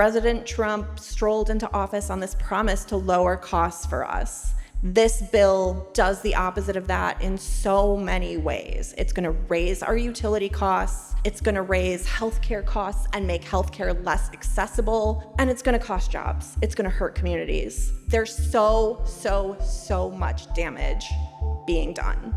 President Trump strolled into office on this promise to lower costs for us. This bill does the opposite of that in so many ways. It's going to raise our utility costs, it's going to raise healthcare costs and make healthcare less accessible, and it's going to cost jobs. It's going to hurt communities. There's so much damage being done.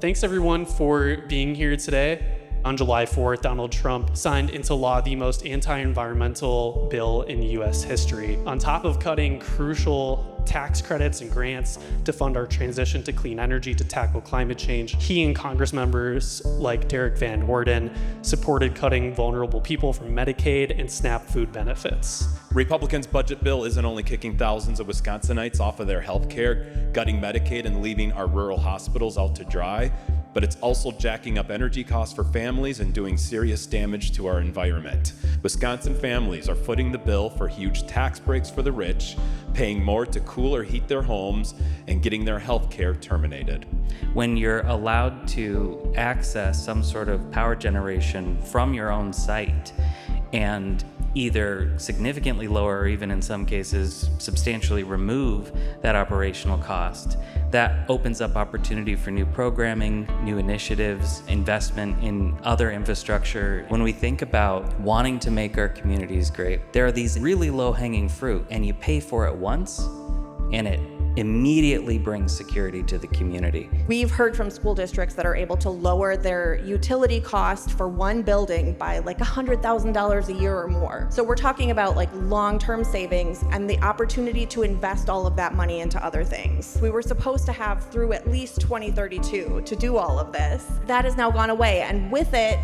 Thanks everyone for being here today. On July 4th, Donald Trump signed into law the most anti-environmental bill in U.S. history. On top of cutting crucial tax credits and grants to fund our transition to clean energy to tackle climate change, he and Congress members like Derrick Van Orden supported cutting vulnerable people from Medicaid and SNAP food benefits. Republicans' budget bill isn't only kicking thousands of Wisconsinites off of their health care, gutting Medicaid and leaving our rural hospitals out to dry, but it's also jacking up energy costs for families and doing serious damage to our environment. Wisconsin families are footing the bill for huge tax breaks for the rich, paying more to cool or heat their homes, and getting their health care terminated. When you're allowed to access some sort of power generation from your own site and either significantly lower or even in some cases substantially remove that operational cost, that opens up opportunity for new programming, new initiatives, investment in other infrastructure. When we think about wanting to make our communities great, there are these really low-hanging fruit, and you pay for it once, and it immediately brings security to the community. We've heard from school districts that are able to lower their utility cost for one building by like $100,000 a year or more. So we're talking about like long-term savings and the opportunity to invest all of that money into other things. We were supposed to have through at least 2032 to do all of this. That has now gone away, and with it,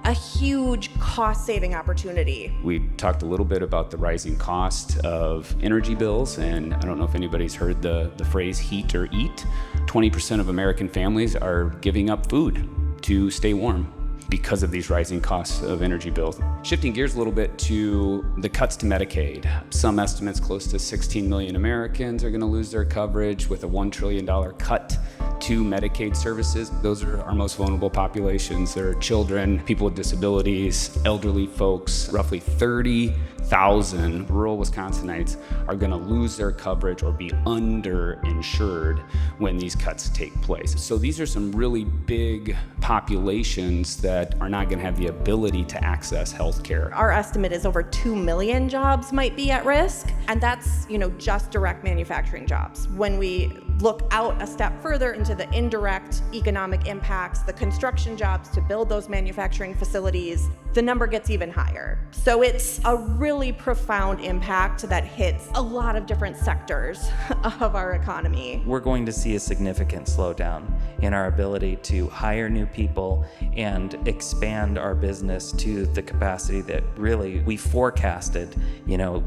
a huge cost-saving opportunity. We talked a little bit about the rising cost of energy bills, and I don't know if anybody's heard the phrase heat or eat. 20% of American families are giving up food to stay warm because of these rising costs of energy bills. Shifting gears a little bit to the cuts to Medicaid. Some estimates close to 16 million Americans are gonna lose their coverage with a $1 trillion cut to Medicaid services. Those are our most vulnerable populations. There are children, people with disabilities, elderly folks. Roughly 30,000 rural Wisconsinites are gonna lose their coverage or be underinsured when these cuts take place. So these are some really big populations that are not gonna have the ability to access health care. Our estimate is over 2 million jobs might be at risk, and that's, just direct manufacturing jobs. When we look out a step further into the indirect economic impacts, the construction jobs to build those manufacturing facilities, the number gets even higher. So it's a really profound impact that hits a lot of different sectors of our economy. We're going to see a significant slowdown in our ability to hire new people and expand our business to the capacity that really we forecasted,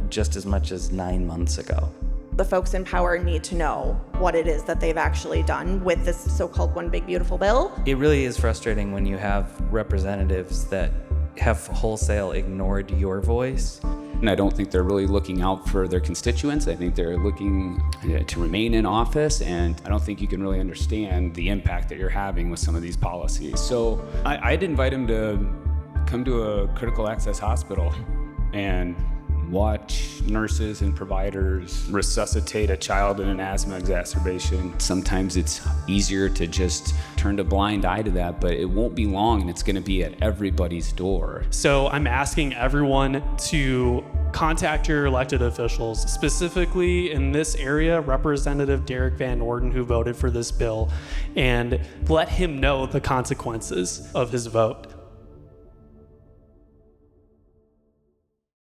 just as much as 9 months ago. The folks in power need to know what it is that they've actually done with this so-called one big beautiful bill. It really is frustrating when you have representatives that have wholesale ignored your voice. And I don't think they're really looking out for their constituents. I think they're looking to remain in office, and I don't think you can really understand the impact that you're having with some of these policies. So I'd invite him to come to a critical access hospital and watch nurses and providers resuscitate a child in an asthma exacerbation. Sometimes it's easier to just turn a blind eye to that, but it won't be long, and it's gonna be at everybody's door. So I'm asking everyone to contact your elected officials, specifically in this area, Representative Derrick Van Orden, who voted for this bill, and let him know the consequences of his vote.